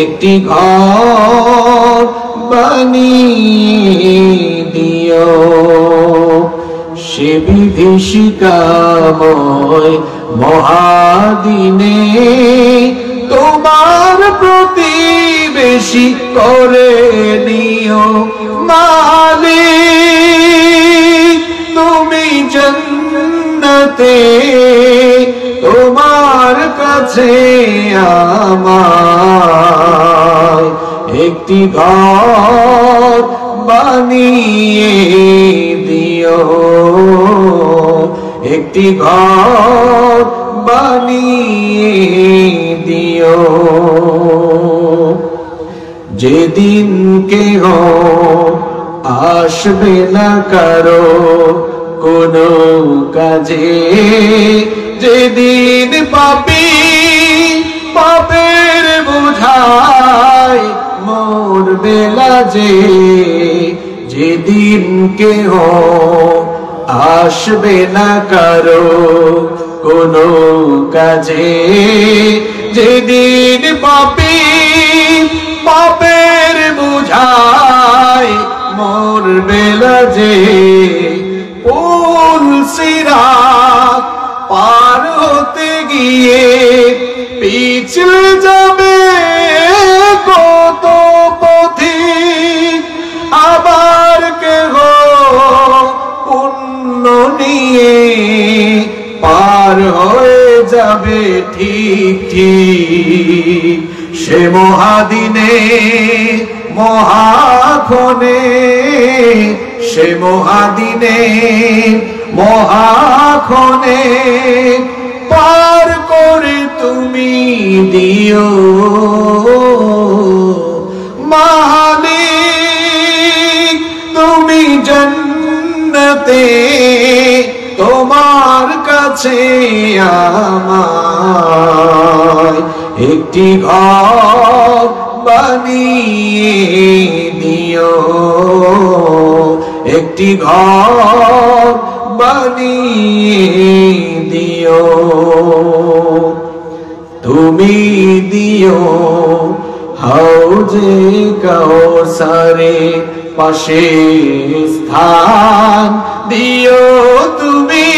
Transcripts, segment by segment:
একটি ঘর বানিয়ে দিও সে বিভীষিকাময় মহাদিনে তোমার প্রতিবেশী করে নিও মালিক তুমি জান্নাতে তোমার কাছে আমার একটি ঘর বানিয়ে দিও একটি ঘর বানিয়ে দিও যেদিন কেহ আসবে না কারো কোনো কাজে যেদিন পাপী পাপের বোঝায় মরবে লাজে যেদিন কেহ আসবে না কারো কোনো কাজে যেদিন পাপী পাপের বোঝায় মরবে লাজে পুল সিরাত পার হতে গিয়ে পিছলে যাবে কত পথিক আবার কেহ পুণ্য নিয়ে পার হয়ে যাবে ঠিক ঠিক সে মহাদিনে মহাক্ষণে সে মহাদিনে মহাক্ষণে পার করে তুমি দিও মালিক তুমি জান্নাতে তোমার কাছে আমার একটি ঘর বানিয়ে দিও একটি ঘর বানিয়ে দিও তুমি দিও হাউজে কাউসারে পাশে স্থান দিও তুমি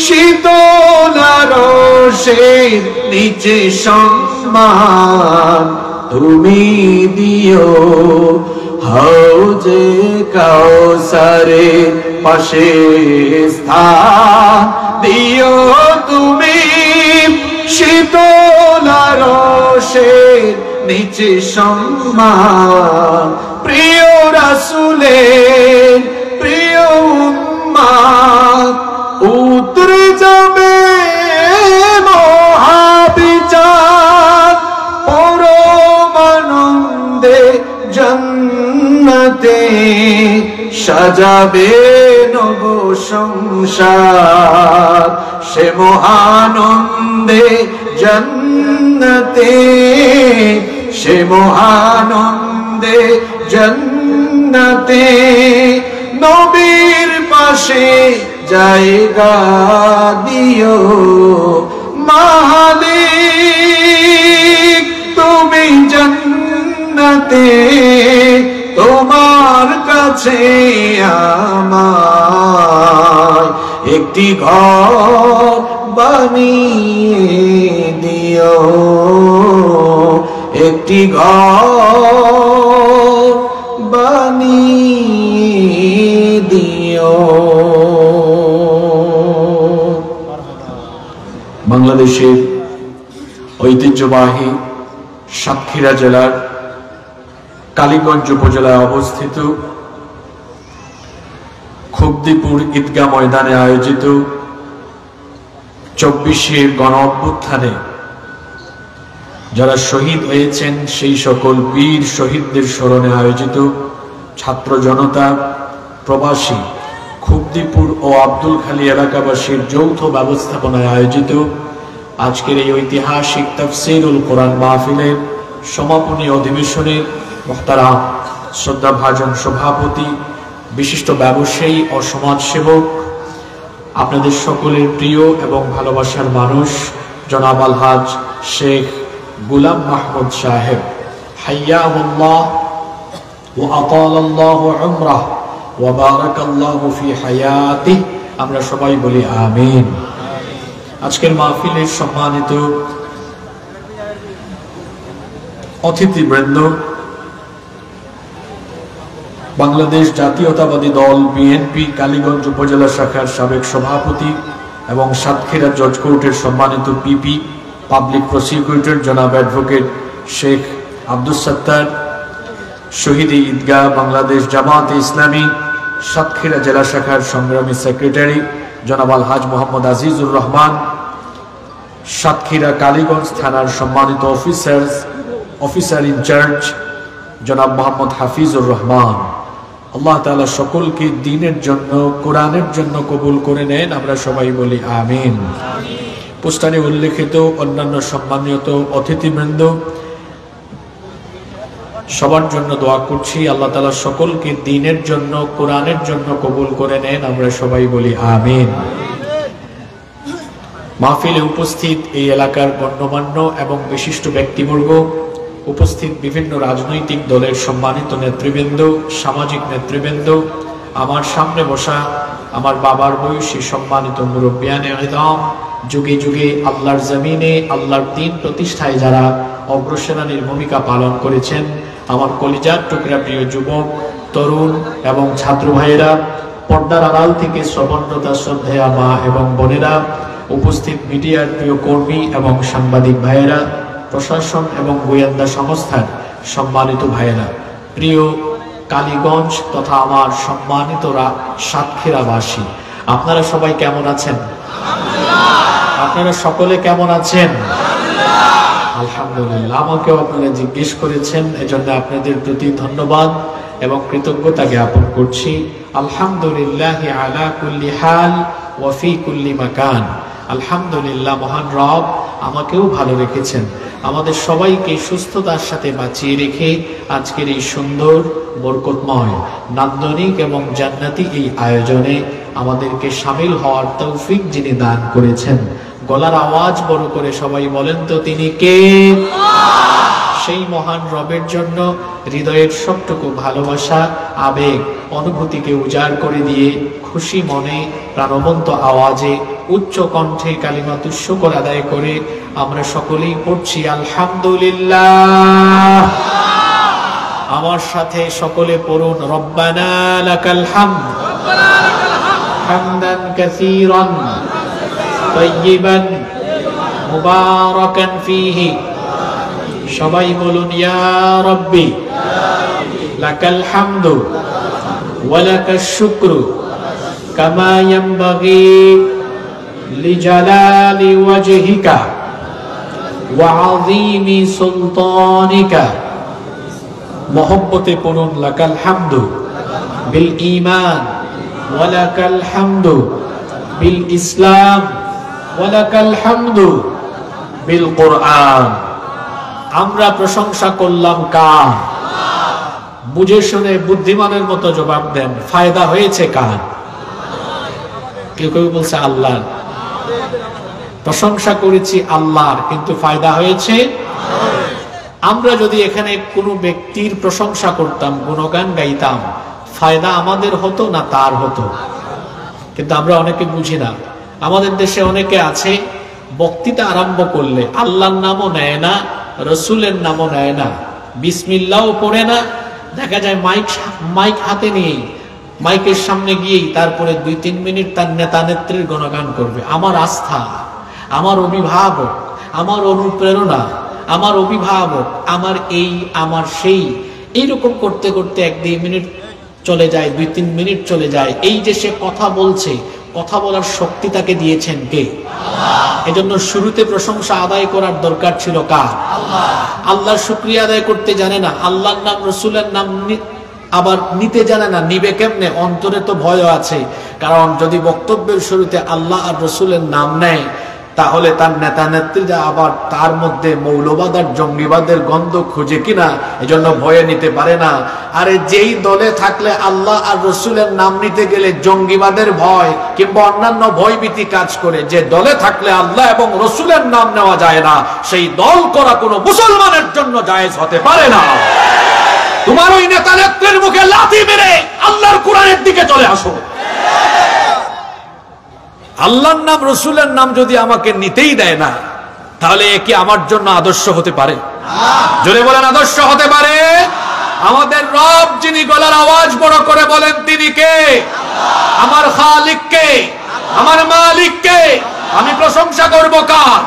শীতল আরশের নিচে সম্মান তুমি দিও হাউজে কাউসারে পাশে স্থান দিও তুমি শীতল আরশের নিচে সম্মান প্রিয় রাসূলের প্রিয় উম্মত উতরে যাবে মহাবিচার পরমানন্দে জান্নাতে সাজাবে নব সংসার সে মহানন্দে জান্নাতে সে মহানন্দে জান্নাতে নবীর পাশে জায়গা দিও মালিক তুমি জান্নাতে তোমার কাছে আমার একটি ঘর বানিয়ে দিও একটি ঘর বানিয়ে দিও। বাংলাদেশের ঐতিহ্যবাহী সাতক্ষীরা জেলার কালীগঞ্জ উপজেলায় অবস্থিত খুবদিপুর ঈদগাহ ময়দানে আয়োজিত 24-এর গণ অভ্যুত্থানে যারা শহীদ হয়েছেন সেই সকল বীর শহীদদের স্মরণে আয়োজিত ছাত্র জনতা প্রবাসী খুবদিপুর ও আব্দুলখালী এলাকাবাসীর যৌথ ব্যবস্থাপনায় আয়োজিত আজকের এই ঐতিহাসিক তাফসীরুল কোরআন মাহফিলের সমাপনী অধিবেশনের মুহতারাম শ্রদ্ধাভাজন সভাপতি বিশিষ্ট ব্যবসায়ী ও সমাজসেবক আপনাদের সকলের প্রিয় এবং ভালোবাসার মানুষ জনাব আলহাজ শেখ গোলাম মাহমুদ সাহেব, হাইয়াহুল্লাহ ওয়া আতালাল্লাহু উমরাহ ওয়া বারাকাল্লাহু ফি হায়াতিহি। আমরা সবাই বলি আমিন। আজকের মাহফিলের সম্মানিত অতিথিবৃন্দ, বাংলাদেশ জাতীয়তাবাদী দল বিএনপি কালীগঞ্জ উপজেলা শাখার সাবেক সভাপতি এবং সাতক্ষীরা জজ কোর্টের সম্মানিত পিপি পাবলিক প্রসিকিউটর জনাব অ্যাডভোকেট শেখ আব্দুস সাত্তার, শহীদ ঈদগাহ বাংলাদেশ জামায়াতে ইসলামী সাতক্ষীরা জেলা শাখার সংগ্রামী সেক্রেটারি জনাব আলহাজ মোহাম্মদ আজিজুর রহমান, সাতক্ষীরা কালীগঞ্জ থানার সম্মানিত অফিসার ইনচার্জ জনাব মোহাম্মদ হাফিজুর রহমান, আল্লাহ তাআলা সকলকে দ্বীনের জন্য, কোরআনের জন্য কবুল করে নেন। আমরা সবাই বলি আমিন। পোস্টারে উল্লেখিত অন্যান্য সম্মানিত অতিথিবৃন্দ, সবার জন্য দোয়া করছি আল্লাহ তাআলা সকলকে দ্বীনের জন্য, কোরআনের জন্য কবুল করে নেন। আমরা সবাই বলি আমিন। মাহফিলে উপস্থিত এই এলাকার গণ্যমান্য এবং বিশিষ্ট ব্যক্তিবর্গ, উপস্থিত বিভিন্ন রাজনৈতিক দলের সম্মানিত নেতৃবৃন্দ, সামাজিক নেতৃবৃন্দ, আমার সামনে বসা আমার বাবার বয়সী সম্মানিত মুরব্বিয়ানে ইযাম, যুগে যুগে আল্লাহর জমিনে আল্লাহর দ্বীন প্রতিষ্ঠায় যারা অগ্রসেনানীর ভূমিকা পালন করেছেন, আমার কলিজার টুকরা প্রিয় যুবক, তরুণ এবং ছাত্র ভাইয়েরা, পর্দার আড়াল থেকে শ্রবণরতা শ্রদ্ধেয়া মা এবং বোনেরা, উপস্থিত মিডিয়ার প্রিয় কর্মী এবং সাংবাদিক ভাইয়েরা, প্রশাসন এবং গোয়েন্দা সংস্থার সম্মানিত ভাইয়েরা, প্রিয় কালীগঞ্জ তথা আমার সম্মানিতরা সাতক্ষীরাবাসী, আপনারা সবাই কেমন আছেন? আপনারা সকলে কেমন আছেন? আলহামদুলিল্লাহ। আমাকেও আপনারা জিজ্ঞেস করেছেন, এজন্য আপনাদের প্রতি ধন্যবাদ এবং কৃতজ্ঞতা জ্ঞাপন করছি। আলহামদুলিল্লাহ আলা কুল্লি হাল ওয়া ফি কুল্লি মাকান। আলহামদুলিল্লাহ, মহান রব আমাকেও ভালো রেখেছেন, আমাদের সবাইকে সুস্থতার সাথে বাঁচিয়ে রেখে আজকের এই সুন্দর, বরকতময়, নান্দনিক এবং জান্নাতি এই আয়োজনে আমাদেরকে শামিল হওয়ার তৌফিক যিনি দান করেছেন, গলার আওয়াজ বড় করে সবাই বলেন তো তিনি কে? সেই মহান রবের জন্য হৃদয়ের সবটুকু ভালোবাসা, আবেগ, অনুভূতিকে উজাড় করে দিয়ে খুশি মনে, প্রাণবন্ত আওয়াজে, উচ্চ কণ্ঠে কালিমাতুশ শুকর আদায় করে আমরা সকলেই পড়ছি আলহামদুলিল্লাহ। আমার সাথে সকলে পড়ুন রব্বানা লাকাল হামদ হামদান কাসীরান তাইয়িবান মুবারাকান ফীহি। সবাই বলুন ইয়া রাব্বি লাকাল হামদু ওয়া লাকাশ শুকরু কামা ইয়ানবাগি লিজালালি ওয়াজহিকা ওয়া আযীমি সুলতানিকা। মহব্বতে পড়ুন লাকাল হামদু বিল ঈমান ওয়া লাকাল হামদু বিল ইসলাম ওয়া লাকাল হামদু বিল কুরআন। আমরা প্রশংসা করলাম কার? বুঝে শুনে বুদ্ধিমানের মতো জবাব দেন, ফায়দা হয়েছে কার? কেউ কেউ বলছে আল্লাহর। প্রশংসা করেছি আল্লাহর, কিন্তু ফায়দা হয়েছে। আমরা যদি এখানে কোনো ব্যক্তির প্রশংসা করতাম, গুণগান গাইতাম, ফায়দা আমাদের হতো না তার হতো? কিন্তু আমরা অনেকে বুঝি না। আমাদের দেশে অনেকে আছে, বক্তৃতা আরম্ভ করলে আল্লাহর নামও নেয় না, রসুলের নামও নেয় না, বিসমিল্লাহও পড়ে না, দেখা যায় মাইক হাতে নিয়ে মাইকের সামনে গিয়েই তারপরে 2-3 মিনিট তার নেতা নেত্রীর গুণগান করবে। আমার আস্থা, আমার অভিভাবক, আমার অনুপ্রেরণা, আমার অভিভাবক, আমার এই, আমার সেই, এইরকম করতে করতে 1-2 মিনিট চলে যায়, 2-3 মিনিট চলে যায়। এই যে সে কথা বলছে, কথা বলার শক্তি তাকে দিয়েছেন কে? এজন্য শুরুতে প্রশংসা আদায় করার দরকার ছিল কার? আল্লাহর শুকরিয়া আদায় করতে জানে না, আল্লাহর নাম রসুলের নাম আবার নিতে জানে না, নিবে কেমনে? অন্তরে তো ভয় আছে, কারণ যদি বক্তব্যের শুরুতে আল্লাহ আর রসুলের নাম নেয় তাহলে তার নেতা নেত্রীরা আবার তার মধ্যে মৌলবাদ আর জঙ্গিবাদের গন্ধ খুঁজে কিনা, এজন্য ভয়ে নিতে পারে না। আরে যেই দলে থাকলে আল্লাহ আর রসুলের নাম নিতে গেলে জঙ্গিবাদের ভয়, কিংবা অন্যান্য ভয়ভীতি কাজ করে যে দলে থাকলে আল্লাহ এবং রসুলের নাম নেওয়া যায় না, সেই দল করা কোনো মুসলমানের জন্য জায়েজ হতে পারে না। তোমার ওই নেতা নেত্রীর মুখে লাথি মেরে আল্লাহর কোরআনের দিকে চলে আসো। আল্লাহর নাম রসুলের নাম যদি আমাকে নিতেই দেয় না, তাহলে এ কি আমার জন্য আদর্শ হতে পারে? জোরে বলেন, আদর্শ হতে পারে? আমাদের রব যিনি গলার আওয়াজ বড় করে বলেন, তিনি কে? আমার খালিক কে? আমার মালিক কে? আমি প্রশংসা করব কার?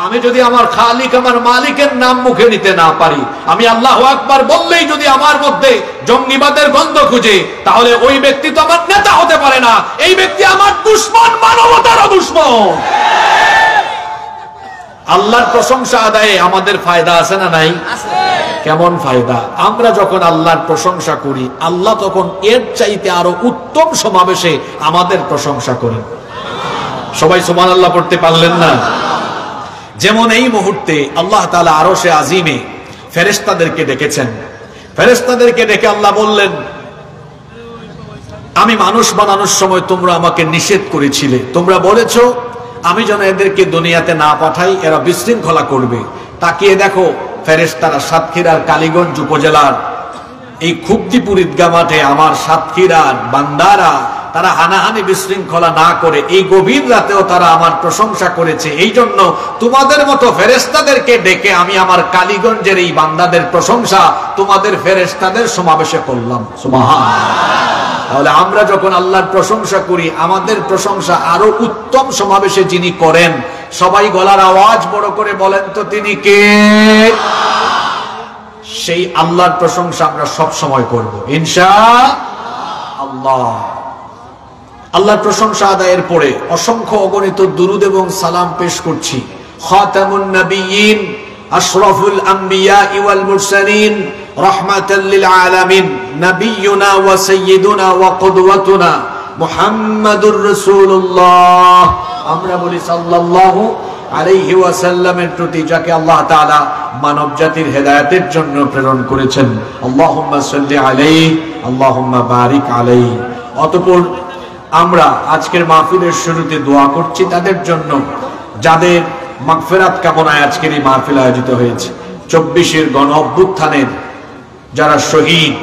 আমি যদি আমার খালিক, আমার মালিকের নাম মুখে নিতে না পারি, আমি আল্লাহু আকবার বললেই যদি আমার মধ্যে জঙ্গিবাদের গন্ধ খুঁজে, তাহলে ওই ব্যক্তি তো আমার নেতা হতে পারে না। এই ব্যক্তি আমার দুশমন, মানবতারও দুশমন। আল্লাহর প্রশংসা আদায়ে আমাদের ফায়দা আছে না নাই? কেমন ফায়দা? আমরা যখন আল্লাহর প্রশংসা করি, আল্লাহ তখন এর চাইতে আরো উত্তম সমাবেশে আমাদের প্রশংসা করেন। সবাই সুবহানাল্লাহ পড়তে পারলেন না? যেমন এই মুহূর্তে আল্লাহ তাআলা আরশে আজিমে ফেরেশতাদেরকে ডেকেছেন। ফেরেশতাদেরকে ডেকে আল্লাহ বললেন, আমি মানুষ বানানোর সময় তোমরা আমাকে নিষেধ করেছিলে, তোমরা বলেছো আমি যেন এদেরকে দুনিয়াতে না পাঠাই, এরা বিশৃঙ্খলা করবে। তাকিয়ে দেখো, ফেরেশতারা সাতক্ষীরার কালীগঞ্জ উপজেলার এই খুবদিপুর ঈদগাহ মাঠে আমার সাতক্ষীরার বান্দারা তারা হানাহানি বিশৃঙ্খলা না করে এই গভীর রাতেও তারা আমার প্রশংসা করেছে। এই জন্য তোমাদের মতো ফেরেশতাদেরকে ডেকে আমি আমার কালীগঞ্জের এই বান্দাদের প্রশংসা তোমাদের ফেরেশতাদের সমাবেশে করলাম। সুবহানাল্লাহ। তাহলে আমরা যখন আল্লাহর প্রশংসা করি, আমাদের প্রশংসা আরো উত্তম সমাবেশে যিনি করেন, সবাই গলার আওয়াজ বড় করে বলেন তো তিনি কে? সেই আল্লাহর প্রশংসা আমরা সব সময় করব ইনশাআল্লাহ। আল্লাহর প্রশংসা আদায়ের পরে অসংখ্য অগণিত দুরুদ এবং সালাম পেশ করছি খাতামুন নবিয়্যিন, আশরাফুল আম্বিয়া ওয়াল মুরসালিন, রাহমাতাল লিল আলামিন, নবিয়ুনা ওয়া সাইয়্যিদুনা ওয়া কুদওয়াতুনা মুহাম্মাদুর রাসূলুল্লাহ। আমরা বলি সাল্লাল্লাহু আলাইহি ওয়াসাল্লামের প্রতি, যাকে আল্লাহ তাআলা মানব জাতির হেদায়েতের জন্য প্রেরণ করেছেন। আল্লাহুম্মা সাল্লি আলাইহি, আল্লাহুম্মা বারিক আলাইহি। অতঃপর আমরা আজকের মাহফিলের শুরুতে দোয়া করছি তাদের জন্য যাদের মাগফিরাত কামনায় আজকের এই মাহফিল আয়োজিত হয়েছে। 24-এর গণ অভ্যুত্থানের যারা শহীদ,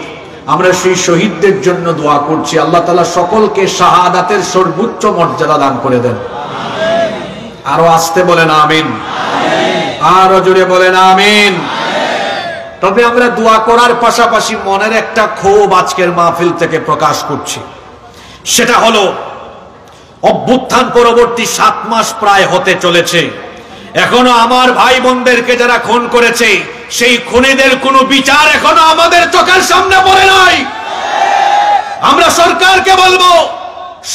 আমরা সেই শহীদদের জন্য দোয়া করছি। আল্লাহ তাআলা সকলকে শাহাদাতের সর্বোচ্চ মর্যাদা দান করে দেন। আরো আসতে বলেন আমিন, আরো জোরে বলেন আমিন। তবে আমরা দোয়া করার পাশাপাশি মনের একটা ক্ষোভ আজকের মাহফিল থেকে প্রকাশ করছি। সেটা হলো, অভ্যুত্থান পরবর্তী 7 মাস প্রায় হতে চলেছে, এখনো আমার ভাই বোনদেরকে যারা খুন করেছে সেই খুনিদের কোনো বিচার এখনো আমাদের চোখের সামনে পড়ে নাই। আমরা সরকারকে বলবো,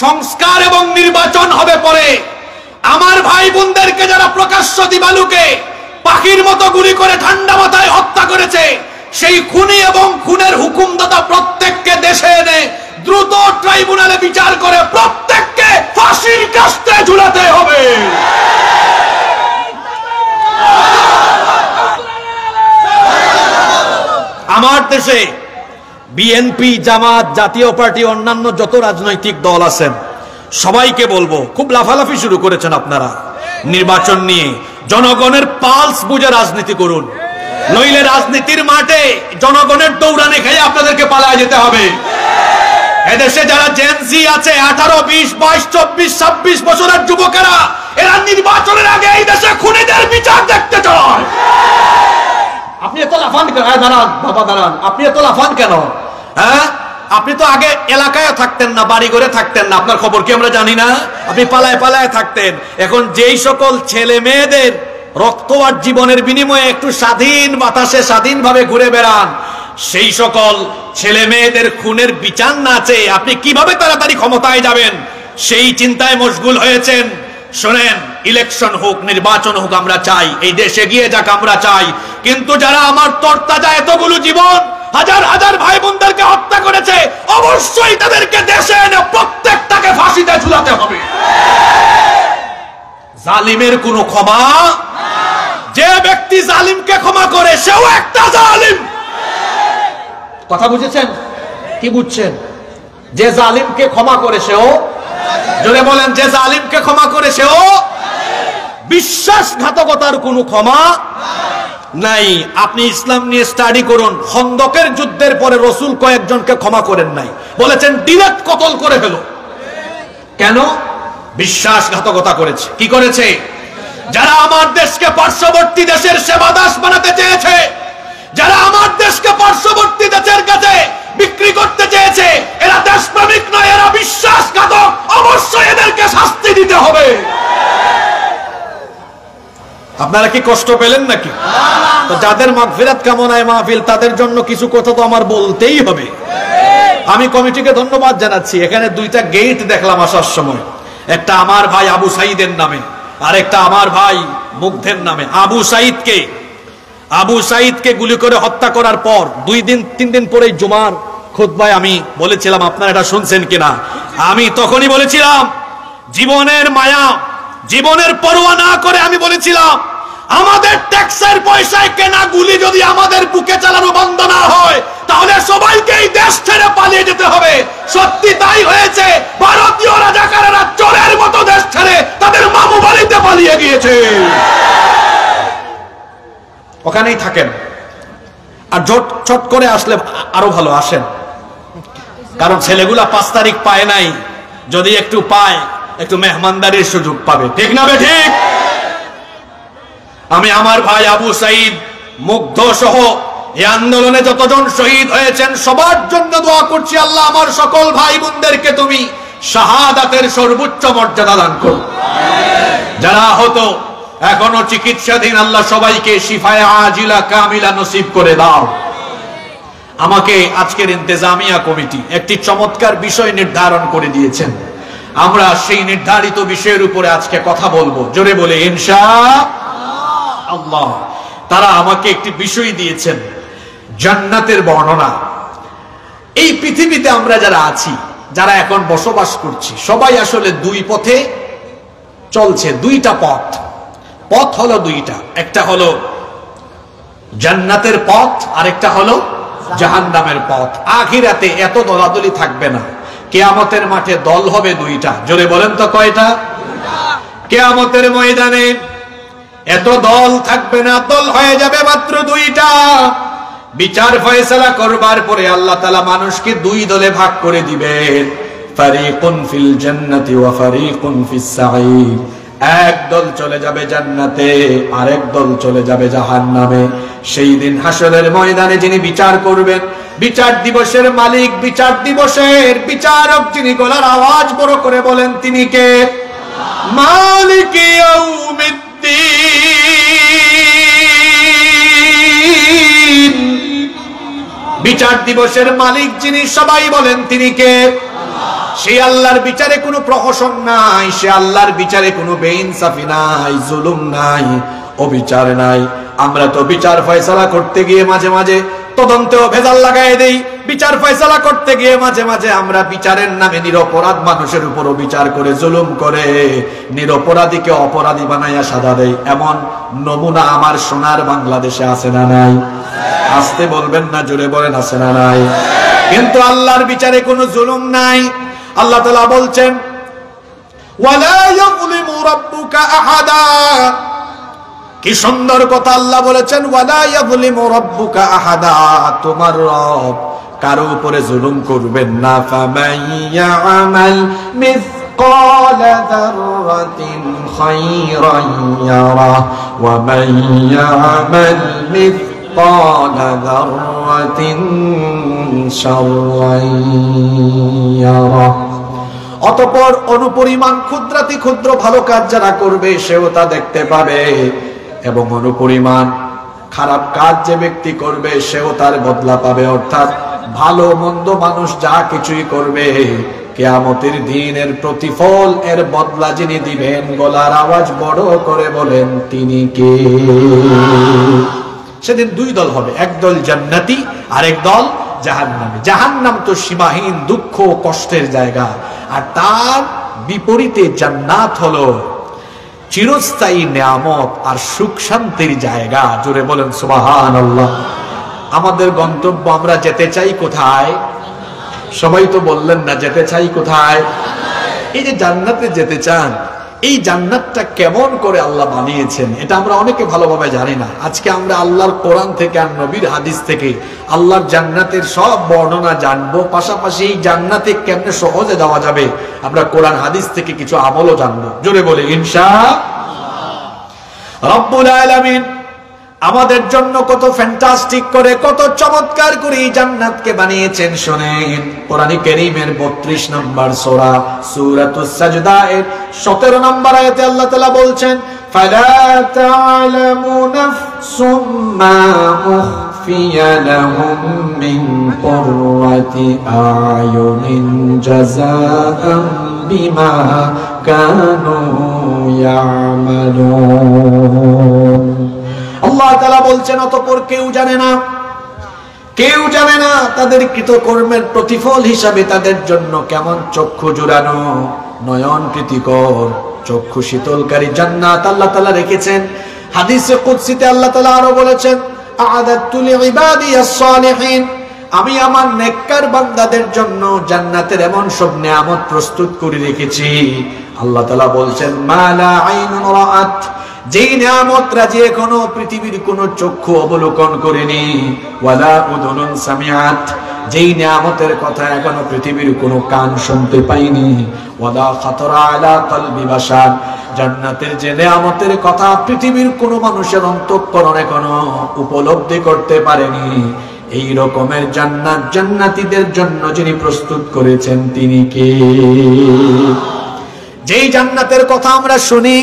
সংস্কার এবং নির্বাচন হবে পরে। আমার ভাই বোনদেরকে যারা প্রকাশ্য দিবালুকে পাখির মতো গুলি করে ঠান্ডা মাথায় হত্যা করেছে, সেই খুনি এবং খুনের হুকুমদাতা প্রত্যেককে দেশে এনে দ্রুত ট্রাইব্যুনালে বিচার করে প্রত্যেককে ফাঁসির কাস্তে ঝুলাতে হবে। আমার দেশে বিএনপি, জামাত, জাতীয় পার্টি, অন্যান্য যত রাজনৈতিক দল আছেন সবাইকে বলবো, খুব লাফালাফি শুরু করেছেন আপনারা নির্বাচন নিয়ে। জনগণের পালস বুঝে রাজনীতি করুন, নইলে রাজনীতির মাঠে জনগণের দৌড়ানে খেয়ে আপনাদেরকে পালায় যেতে হবে। এদেশে যারা জেনজি আছে, 18, 20, 22, 24, 26 বছরের যুবকেরা, এরা নির্বাচনের আগে এই দেশে খুনিদের বিচার দেখতে চায়। আপনি এত লাফান কেন? দাঁড়ান বাবা, দাঁড়ান। আপনি এত লাফান কেন? হ্যাঁ, আপনি তো আগে এলাকায় থাকতেন না, বাড়ি ঘরে থাকতেন না, আপনার খবর কি আমরা জানি না? আপনি পালায় পালায় থাকতেন। এখন যেই সকল ছেলে মেয়েদের রক্ত আর জীবনের বিনিময়ে একটু স্বাধীন বাতাসে স্বাধীনভাবে ঘুরে বেড়ান, সেই সকল ছেলে মেয়েদের খুনের বিচার না চেয়ে আপনি কিভাবে তাড়াতাড়ি ক্ষমতায় যাবেন সেই চিন্তায় মশগুল হয়েছেন। শোনেন, ইলেকশন হোক, নির্বাচন হোক, আমরা চাই এই দেশ এগিয়ে যাক, আমরা চাই। কিন্তু যারা আমার তরতাজা এতগুলো জীবন, হাজার হাজার ভাই বোনদেরকে হত্যা করেছে, অবশ্যই তাদেরকে দেশে এনে প্রত্যেকটাকে ফাঁসিতে ঝুলাতে হবে। জালিমের কোনো ক্ষমা, যে ব্যক্তি জালিমকে ক্ষমা করে সেও একটা জালিম। কথা বুঝেছেন? কি বুঝছেন? যে জালিমকে ক্ষমা করে সেও জোরে বলেন, যে জালিমকে ক্ষমা করে সেও বিশ্বাসঘাতকতার কোনো ক্ষমা নাই। আপনি ইসলাম নিয়ে স্টাডি করুন, খন্দকের যুদ্ধের পরে রসুল কয়েকজনকে ক্ষমা করেন নাই, বলেছেন ডিরেক্ট কতল করে ফেলো। কেন? বিশ্বাসঘাতকতা করেছে। কি করেছে? যারা আমার দেশকে পার্শ্ববর্তী দেশের সেবাদাস বানাতে চেয়েছে, যারা আমার দেশকে পার্শ্ববর্তী দেশের কাছে বিক্রি করতে চেয়েছে, এরা দেশপ্রেমিক নয়, এরা বিশ্বাসঘাতক। অবশ্যই এদেরকে শাস্তি দিতে হবে। আপনারা কি কষ্ট পেলেন নাকি? তো যাদের মাগফিরাত কামনায় মাহফিল, তাদের জন্য কিছু কথা তো আমার বলতেই হবে। আমি কমিটিকে ধন্যবাদ জানাচ্ছি। এখানে দুইটা গেট দেখলাম আসার সময়, একটা আমার ভাই আবু সাইদের নামে, আর একটা আমার ভাই মুগ্ধের নামে। আবু সাইদকে গুলি করে হত্যা করার পর 2-3 দিন পরে জুমার খুতবায় আমি বলেছিলাম, আপনারা এটা শুনছেন কিনা, আমি তখনই বলেছিলাম, জীবনের মায়া, জীবনের পরোয়া না করে আমি বলেছিলাম, আমাদের ট্যাক্সের পয়সায় কেনা গুলি যদি আমাদের বুকে চালানো বন্ধ না হয়, তাহলে সবাইকে এই দেশ ছেড়ে পালিয়ে যেতে হবে। সত্যি তাই হয়েছে। ভারতীয় রাজাকারেরা চোরের মতো দেশ ছেড়ে তাদের মামু বাড়িতে পালিয়ে গিয়েছে। ওখানেই থাকেন, আর ছট করে আসলে আরো ভালো আসেন, কারণ ছেলেগুলা 5 তারিখ পায় নাই, যদি একটু পায় একটু মেহমানদারির সুযোগ পাবে। ঠিক না বে ঠিক? আমি আমার ভাই আবু সাইদ, মুগ্ধ সহ এই আন্দোলনে যতজন শহীদ হয়েছেন সবার জন্য দোয়া করছি, আল্লাহ আমার সকল ভাই বোনদেরকে তুমি শাহাদাতের সর্বোচ্চ মর্যাদা দান করো। যারা হতো এখনো চিকিৎসাধীন, আল্লাহ সবাইকে শিফায়ে আজিলা কামিলা নসিব করে দাও। আমাকে আজকের ইন্তেজামিয়া কমিটি একটি চমৎকার বিষয় নির্ধারণ করে দিয়েছেন। আমরা সেই নির্ধারিত বিষয়ের উপরে আজকে কথা বলবো। জোরে বলে ইনশাআল্লাহ। তারা আমাকে একটি বিষয় দিয়েছেন, জান্নাতের বর্ণনা। এই পৃথিবীতে আমরা যারা আছি, যারা এখন বসবাস করছি, সবাই আসলে দুই পথে চলছে। দুইটা পথ হলো দুইটা, একটা হলো জান্নাতের পথ, আর একটা হলো জাহান্নামের পথ। আখিরাতে এত দলাদলি থাকবে না, কিয়ামতের মাঠে দল হবে দুইটা। জোরে বলেন তো কয়টা? কিয়ামতের ময়দানে এত দল থাকবে না, দল হয়ে যাবে মাত্র দুইটা। বিচার ফয়সালা করবার পরে আল্লাহ তাআলা মানুষকে দুই দলে ভাগ করে দিবেন, ফারিকুন ফিল জান্নাতি ওয়া ফারিকুন ফিস সাঈর। এক দল চলে যাবে জান্নাতে, আরেক দল চলে যাবে জাহান্নামে। সেই দিন হাসরের ময়দানে যিনি বিচার করবেন, বিচার দিবসের মালিক, বিচার দিবসের বিচারক, যিনি গলার আওয়াজ বড় করে বলেন, তিনি কে? মালিক ইয়াউমিদ্দিন। বিচার দিবসের মালিক যিনি, সবাই বলেন তিনি কে? সে আল্লাহর বিচারে কোনো প্রহসন নাই, সে আল্লাহর বিচারে কোনো বেইনসাফি নাই, জুলুম নাই, অবিচার নাই। আমরা তো বিচার ফয়সালা করতে গিয়ে মাঝে মাঝে তদন্তেও ভেজাল লাগাই দেই। বিচার ফয়সালা করতে গিয়ে মাঝে মাঝে আমরা বিচারের নামে নিরপরাধ মানুষের উপরও বিচার করে জুলুম করে নিরপরাধীকে অপরাধী বানাইয়া সাজা দেয়। এমন নমুনা আমার সোনার বাংলাদেশে আছে না নাই? আসতে বলবেন না, জোরে বলেন আছে না নাই? কিন্তু আল্লাহর বিচারে কোনো জুলুম নাই। আল্লাহ তাআলা বলছেন, ওয়ালা ইয়াযলিমু রাব্বুকা আহাদা। কি সুন্দর কথা আল্লাহ বলেছেন, ওয়ালা ইয়াযলিমু রাব্বুকা আহাদা। তোমার রব কারো উপরে জুলুম করবেন না। ফামান ইয়ামাল মিসকালা যাররাতিন খায়রান ইয়ারা ওয়া মান ইয়ামাল মিসকালা যাররাতিন শাররান ইয়ারা। অতঃপর অনুপরিমাণ ক্ষুদ্রাতি ক্ষুদ্র ভালো কাজ যারা করবে সেও তা দেখতে পাবে, এবং অনুপরিমাণ খারাপ কাজ যে ব্যক্তি করবে সেও তার বদলা পাবে। অর্থাৎ ভালো মন্দ মানুষ যা কিছুই করবে, কিয়ামতের দিনের প্রতিফল, এর বদলা যিনি দিবেন, গলার আওয়াজ বড় করে বলেন তিনি কে? সেদিন দুই দল হবে, এক দল জান্নাতি, আরেক দল জাহান্নামী। জাহান্নাম তো সীমাহীন দুঃখ কষ্টের জায়গা, আর তার বিপরীতে জান্নাত হলো চিরস্থায়ী নিয়ামত আর সুখ শান্তির জায়গা। জোরে বলেন সুবহানাল্লাহ। আমাদের গন্তব্য, আমরা যেতে চাই কোথায়? সবাই তো বললেন না, যেতে চাই কোথায়? এই যে জান্নাতে যেতে চান, এই জান্নাতটা কেমন করে আল্লাহ বানিয়েছেন এটা আমরা অনেকে ভালোভাবে জানি না। আজকে আমরা আল্লাহর কোরআন থেকে আর নবীর হাদিস থেকে আল্লাহর জান্নাতের সব বর্ণনা জানবো, পাশাপাশি এই জান্নাতে কেমনে সহজে যাওয়া যাবে আমরা কোরআন হাদিস থেকে কিছু আমলও জানবো। জোরে বলি ইনশাআল্লাহ। রব্বুল আলামিন আমাদের জন্য কত ফ্যান্টাস্টিক করে, কত চমৎকার করে এই জান্নাতকে বানিয়েছেন শুনেন। কোরআন কারীমের 32 নম্বর সূরা সূরাতুস সাজদা এর 17 নম্বর আয়াতে আল্লাহ তাআলা বলছেন, ফালা তা'লামু নাফসুম মা উখফিয়া লাহুম মিন কুররাতি আয়ুনিন জাযাআন বিমা কানু ইয়ামালুন। আল্লাহ তাআলা বলছেন, অতঃপর কেউ জানে না তাদের কৃতকর্মের প্রতিফল হিসাবে তাদের জন্য কেমন চক্ষু জুড়ানো, নয়ন প্রীতিকর, চক্ষু শীতলকারী জান্নাত আল্লাহ তাআলা রেখেছেন। হাদিসে কুদসিতে আল্লাহ তাআলা আরো বলেছেন, আ'আদাতু লিইবাদিয়াস সালিহিন, আমি আমার নেককার বান্দাদের জন্য জান্নাতের এমন সব নিয়ামত প্রস্তুত করে রেখেছি। আল্লাহ তাআলা বলছেন, মা লা আইনুন রাআত, যেই নিয়ামতরা যে এখনো পৃথিবীর কোন চক্ষু অবলোকন করেনি, ওয়ালা উযুনুন সামিআত, যেই নিয়ামতের কথা এখনো পৃথিবীর কোন কান শুনতে পায়নি, ওয়ালা খাতারা আলা কলবি বাশার, জান্নাতের যে নিয়ামতের কথা পৃথিবীর কোন মানুষের অন্তঃকরণ এখনো উপলব্ধি করতে পারেনি, এই রকমের জান্নাত জান্নাতীদের জন্য যিনি প্রস্তুত করেছেন তিনি কে? যেই জান্নাতের কথা আমরা শুনি,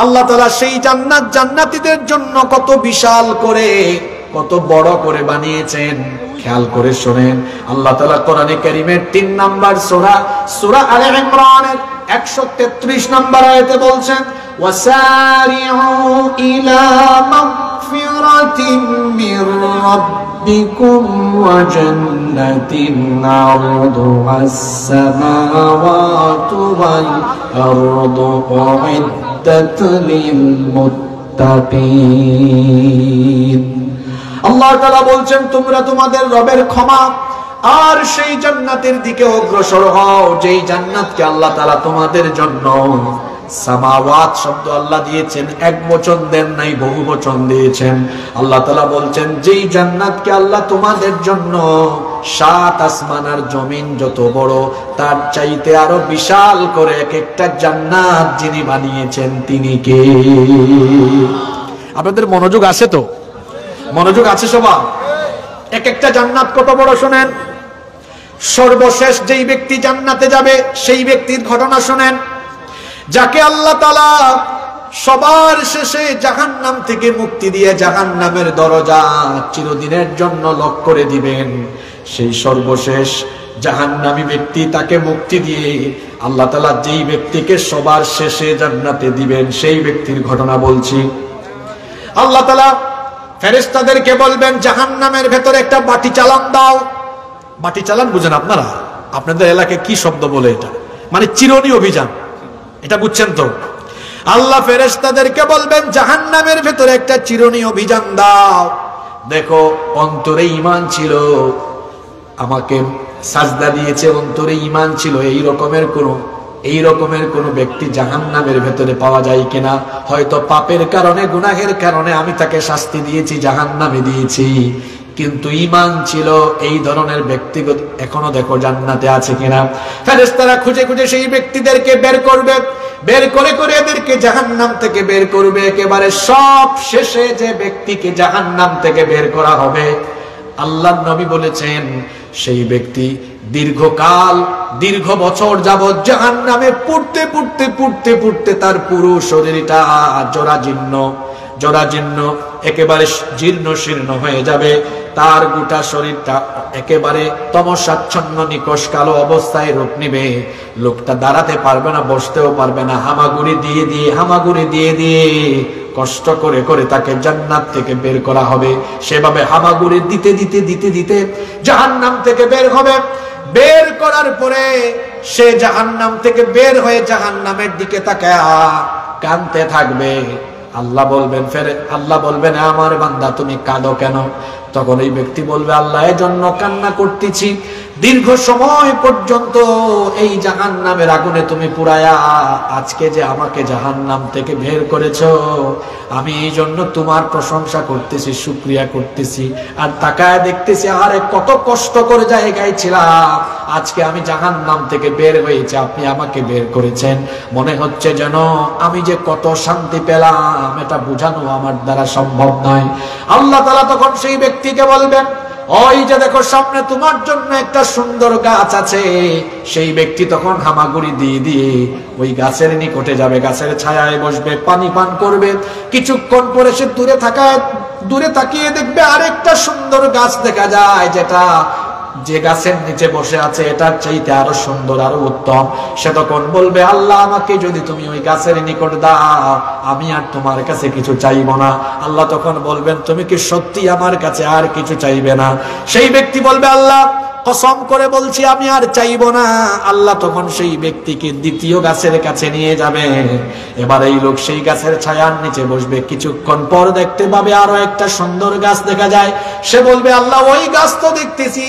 আল্লাহ তাআলা সেই জান্নাত জান্নাতীদের জন্য কত বিশাল করে, কত বড় করে বানিয়েছেন। খেয়াল করে শুনেন, আল্লাহ তাআলা কোরআনে কারীমের 3 নম্বর সূরা আলে ইমরানের 133 নম্বর আয়াতে বলছেন, ওয়াসারিউ ইলা মাগফিরাতিন মির রাব্বিকুম ওয়া জান্নাতিন আরদুহাস সামাওয়াতু ওয়াল আরদু উইদ্দাত লিল মুত্তাকিন। আল্লাহ তাআলা বলছেন, তোমরা তোমাদের রবের ক্ষমা আর সেই জান্নাতের দিকে অগ্রসর হও, যেই জান্নাতকে আল্লাহ তাআলা তোমাদের জন্য, সামাওয়াত শব্দ আল্লাহ দিয়েছেন, এক বচন দেন নাই, বহু বচন দিয়েছেন। আল্লাহ তাআলা বলছেন, যেই জান্নাতকে আল্লাহ তোমাদের জন্য 7 আসমান আর জমিন যত বড় তার চাইতে আরো বিশাল করে এক একটা জান্নাত যিনি বানিয়েছেন তিনি কে? আপনাদের মনোযোগ আছে তো? মনোযোগ আছে সবার? এক একটা জান্নাত কত বড় শুনেন। সর্বশেষ যেই ব্যক্তি জান্নাতে যাবে সেই ব্যক্তির ঘটনা শুনেন, যাকে আল্লাহ তাআলা সবার শেষে জাহান্নাম থেকে মুক্তি দিয়ে জাহান্নামের দরজা চিরদিনের জন্য লক করে দিবেন। সেই সর্বশেষ জাহান্নামী ব্যক্তি, তাকে মুক্তি দিয়ে আল্লাহ তাআলা যেই ব্যক্তিকে সবার শেষে জান্নাতে দিবেন সেই ব্যক্তির ঘটনা বলছি। আল্লাহ তাআলা ফেরেশতাদেরকে বলবেন, জাহান্নামের ভেতরে একটা বাটি চালান দাও। বাটি চালান বুঝেন আপনারা? আপনাদের এলাকায় কি শব্দ বলে এটা? মানে চিরুনি অভিযান, এটা বুঝছেন তো? আল্লাহ ফেরেশতাদেরকে বলবেন, জাহান্নামের ভেতরে একটা চিরুনি অভিযান দাও। দেখো, অন্তরে ঈমান ছিল, আমাকে সাজদা দিয়েছে, অন্তরে ঈমান ছিল, এই রকমের কোন ব্যক্তি জাহান্নামের ভেতরে পাওয়া যায় কিনা? হয়তো পাপের কারণে, গুনাহের কারণে আমি তাকে শাস্তি দিয়েছি, জাহান্নামে দিয়েছি, কিন্তু ঈমান ছিল, এই ধরনের ব্যক্তিগত এখনো দেখো জান্নাতে আছে কিনা। ফেরেশতারা খুঁজে খুঁজে সেই ব্যক্তিদেরকে বের করবে, বের করে করে এদেরকে জাহান্নাম থেকে বের করবে। একেবারে সব শেষে যে ব্যক্তিকে জাহান্নাম থেকে বের করা হবে, আল্লাহর নবী বলেছেন, সেই ব্যক্তি দীর্ঘকাল, দীর্ঘ বছর যাবৎ জাহান্নামে পুড়তে পুড়তে পুড়তে পুড়তে তার পুরো শরীরটা জরাজীর্ণ একেবারে জীর্ণ শীর্ণ হয়ে যাবে। তার গোটা শরীরটা একেবারে তমসাচ্ছন্ন নিকষ কালো অবস্থায় রূপ নিবে। লোকটা দাঁড়াতে পারবে না, বসতেও পারবে না, হামাগুড়ি দিয়ে দিয়ে কষ্ট করে করে তাকে জান্নাত থেকে বের করা হবে। সেভাবে হামাগুড়ি দিতে দিতে দিতে দিতে জাহান্নাম থেকে বের হবে। বের করার পরে সে জাহান্নাম থেকে বের হয়ে জাহান্নামের দিকে তাকায় কাঁদতে থাকবে। আল্লাহ বলবেন আমার বান্দা তুমি কাঁদো কেন? তখন এই ব্যক্তি বলবে আল্লাহ এজন্য কান্না করতেছি, দীর্ঘ সময় পর্যন্ত এই জাহান্নামের আগুনে তুমি পুরায়া আজকে যে আমাকে জাহান্নাম থেকে বের করেছো, আমি এই জন্য তোমার প্রশংসা করতেছি, শুকরিয়া করতেছি। আর তাকায় দেখতেছি আরে কত কষ্ট করে জায়গায় ছিলাম, আজকে আমি জাহান্নাম থেকে বের হয়েছি, আপনি আমাকে বের করেছেন। মনে হচ্ছে যেন আমি যে কত শান্তি পেলাম, এটা বোঝানো আমার দ্বারা সম্ভব নয়। আল্লাহ তাআলা তখন সেই ব্যক্তিকে বলবেন ওই যে দেখো সামনে তোমার জন্য একটা সুন্দর গাছ আছে। সেই ব্যক্তি তখন হামাগুড়ি দিয়ে দিয়ে ওই গাছের নিকটে যাবে, গাছের ছায়ায় বসবে, পানি পান করবে। কিছুক্ষণ পরে সে দূরে তাকিয়ে দেখবে আরেকটা সুন্দর গাছ দেখা যায়, যেটা যে গাছের নিচে বসে আছে এটার চাইতে আরো সুন্দর, আরো উত্তম। সে তখন বলবে আল্লাহ আমাকে যদি তুমি ওই গাছের নিকট দাও, আমি আর তোমার কাছে কিছু চাইবো না। আল্লাহ তখন বলবেন তুমি কি সত্যি আমার কাছে আর কিছু চাইবে না? সেই ব্যক্তি বলবে আল্লাহ কসম করে বলছি আমি আর চাইবো না। আল্লাহ তখন সেই ব্যক্তিকে দ্বিতীয় গাছের কাছে নিয়ে যাবে। এবার এই লোক সেই গাছের ছায়ার নিচে বসবে। কিছুক্ষণ পর দেখতে পাবে আরো একটা সুন্দর গাছ দেখা যায়। সে বলবে আল্লাহ ওই গাছ তো দেখতেছি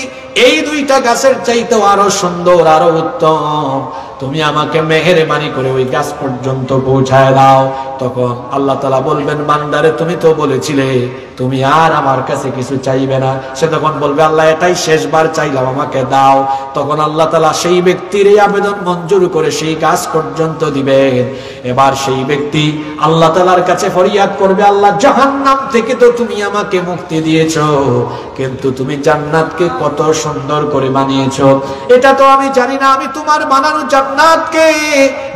এই দুইটা গাছের চাইতেও আরো সুন্দর, আরো উত্তম, তুমি আমাকে মেহেরবানি করে ওই গাছ পর্যন্ত পৌঁছায় দাও। তখন আল্লাহ তাআলা বলবেন বান্দারে তুমি তো বলেছিলে তুমি আর আমার কাছে কিছু চাইবে না। সে তখন বলবে আল্লাহ এটাই শেষবার চাইলাম, আমাকে দাও। তখন আল্লাহ তাআলা সেই ব্যক্তির এই আবেদন মঞ্জুর করে সেই গাছ পর্যন্ত দিবেন। এবার সেই ব্যক্তি আল্লাহ তাআলার কাছে ফরিয়াদ করবে আল্লাহ জাহান্নাম থেকে তো তুমি আমাকে মুক্তি দিয়েছো, কিন্তু তুমি জান্নাতকে কত সুন্দর করে বানিয়েছো এটা তো আমি জানি না। আমি তোমার বানানো জান্নাতকে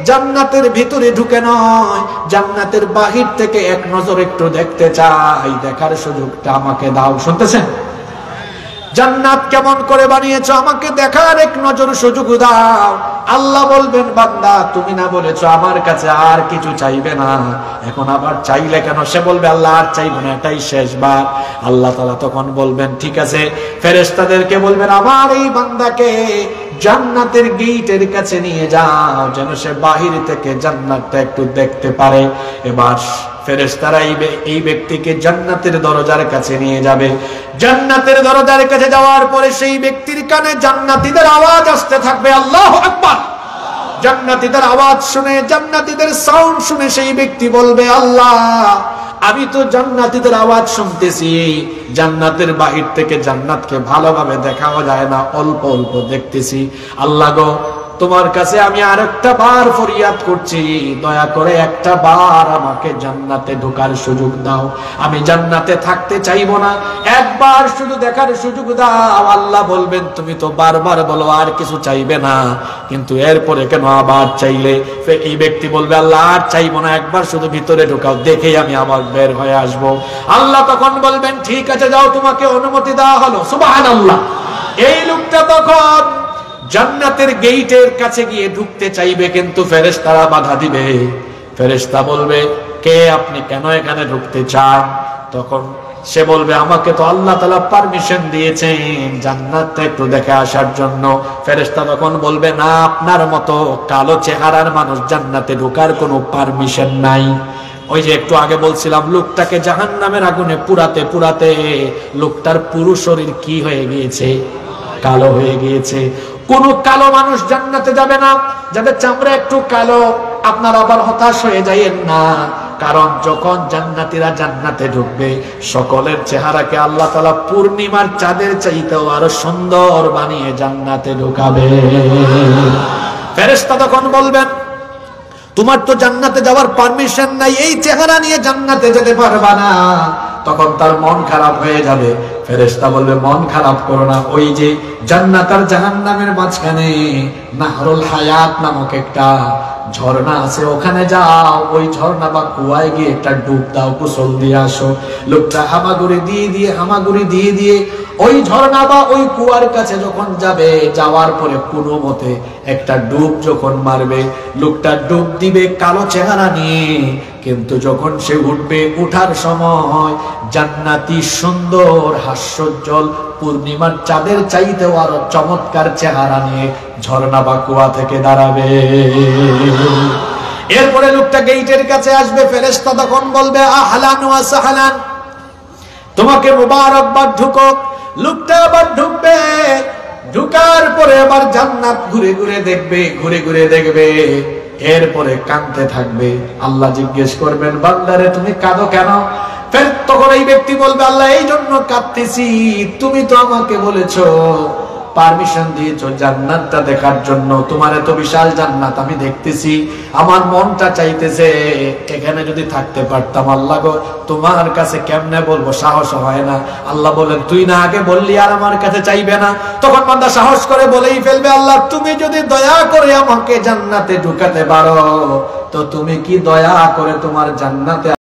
জান্নাতের ভিতরে ঢুকে নয়, জান্নাতের বাহির থেকে এক নজর একটু দেখতে চাই, দেখার সুযোগটা আমাকে দাও। শুনতেছেন? জান্নাত কেমন করে বানিয়েছো আমাকে দেখার এক নজর সুযোগ দাও। আল্লাহ বলবেন বান্দা তুমি না বলেছো আমার কাছে আর কিছু চাইবে না, এখন আবার চাইলে কেন? সে বলবে আল্লাহ আর চাইবো না, এটাই শেষবার। আল্লাহ তাআলা তখন বলবেন ঠিক আছে, ফেরেশতাদেরকে বলবেন আমার এই বান্দাকে জান্নাতের গেটের কাছে নিয়ে যাও, যেন সে বাহির থেকে জান্নাতটা একটু দেখতে পারে। এবার ফেরেশতারা এই ব্যক্তিকে জান্নাতের দরজার কাছে নিয়ে যাবে। জান্নাতের দরজার কাছে যাওয়ার পরে সেই ব্যক্তির কানে জান্নাতীদের আওয়াজ আসতে থাকবে, আল্লাহু আকবার। জান্নাতীদের আওয়াজ শুনে, জান্নাতীদের সাউন্ড শুনে সেই ব্যক্তি বলবে আল্লাহ আমি তো জান্নাতীদের আওয়াজ শুনতেছি, জান্নাতের বাহির থেকে জান্নাতকে ভালোভাবে দেখাও যায় না, অল্প অল্প দেখতেছি। আল্লাহ গো তোমার কাছে আমি আরেকটা বার ফরিয়াদ করছি, দয়া করে একটা বার আমাকে জান্নাতে ঢোকার সুযোগ দাও। আমি জান্নাতে থাকতে চাইবো না, একবার শুধু দেখার সুযোগ দাও। আল্লাহ বলবেন তুমি তো বারবার বলো আর কিছু চাইবে না, কিন্তু এরপরে কেন আবার চাইলে? এই ব্যক্তি বলবে আল্লাহ আর চাইবো না, একবার শুধু ভিতরে ঢোকাও, দেখেই আমি আবার বের হয়ে আসবো। আল্লাহ তখন বলবেন ঠিক আছে যাও, তোমাকে অনুমতি দেওয়া হলো। সুবহানাল্লাহ। এই লোকটা তখন জান্নাতের গেটের কাছে গিয়ে ঢুকতে চাইবে, কিন্তু ফেরেশতারা বাধা দিবে। ফেরেশতা বলবে কে আপনি, কেন এখানে ঢুকতে চান? তখন সে বলবে আমাকে তো আল্লাহ তাআলা পারমিশন দিয়েছেন জান্নাতটা একটু দেখে আসার জন্য। ফেরেশতা তখন বলবে না, আপনার মতো কালো চেহারার মানুষ জান্নাতে ঢোকার কোনো পারমিশন নাই। ওই যে একটু আগে বলছিলাম লোকটাকে জাহান্নামের আগুনে পুরাতে পুরাতে লোকটার পুরো শরীর কি হয়ে গিয়েছে? কালো হয়ে গিয়েছে। কোন কালো মানুষ জান্নাতে যাবে না, যাদের চামড়া একটু কালো। আপনারা আবার হতাশ হয়ে যাইয়েন না, কারণ যখন জান্নাতীরা জান্নাতে ঢুকবে সকলের চেহারাকে আল্লাহ তাআলা পূর্ণিমার চাঁদের চাইতেও আরো সুন্দর বানিয়ে জান্নাতে ঢুকাবে। ফেরেশতা তখন বলবেন তোমার তো জান্নাতে যাওয়ার পারমিশন নাই, এই চেহারা নিয়ে জান্নাতে যেতে পারবা না। তখন তার মন খারাপ হয়ে যাবে। ফেরেশতা বলবে মন খারাপ করো না, ওই যে জান্নাত আর জাহান্নামের মাঝখানে নাহরুল হায়াত নামক একটা ঝর্ণা আছে, ওখানে যাও, ওই ঝর্ণা বা কুয়ায় গিয়ে একটা ডুব দাও, গোসল দিয়ে আসো। লোকটা হামাগুড়ি দিয়ে দিয়ে ওই ঝর্ণা বা ওই কুয়ার কাছে যখন যাবে, যাওয়ার পরে কোনো মতে একটা ডুব যখন মারবে, লোকটা ডুব দিবে কালো চেহারা নিয়ে, কিন্তু যখন সে উঠবে, উঠার সময় জান্নাতি সুন্দর হাস্যোজ্জ্বল পূর্ণিমার চাঁদের চাইতেও আরো চমৎকার চেহারা নিয়ে ঝর্ণা বা কুয়া থেকে দাঁড়াবে। এরপরে লোকটা গেটের কাছে আসবে, ফেরেশতা তখন বলবে আহলান ওয়া সাহলান, তোমাকে মুবারকবাদ, ঢুকো। লোকটা আবার ঢুকবে, ঢুকার পরে আবার জান্নাত ঘুরে ঘুরে দেখবে, ঘুরে ঘুরে দেখবে, এরপরে কাঁদতে থাকবে। আল্লাহ জিজ্ঞেস করবেন, বান্দারে তুমি কাঁদো কেন? ফের তখন এই ব্যক্তি বলবে, আল্লাহ এই জন্য কাঁদতেছি, তুমি তো আমাকে বলেছো, পারমিশন দিয়েছো জান্নাতটা দেখার জন্য, তোমার এত বিশাল জান্নাত আমি দেখতেছি, আমার মনটা চাইতেছে এখানে যদি থাকতে পারতাম। আল্লাহ গো, তোমার কাছে কেমনে বলবো, সাহস হয় না। আল্লাহ বলেন, তুই না আগে বললি আর আমার কাছে চাইবে না? তখন বান্দা সাহস করে বলেই ফেলবে, আল্লাহ তুমি যদি দয়া করে আমাকে জান্নাতে ঢুকাতে পারো, তো তুমি কি দয়া করে তোমার জান্নাতে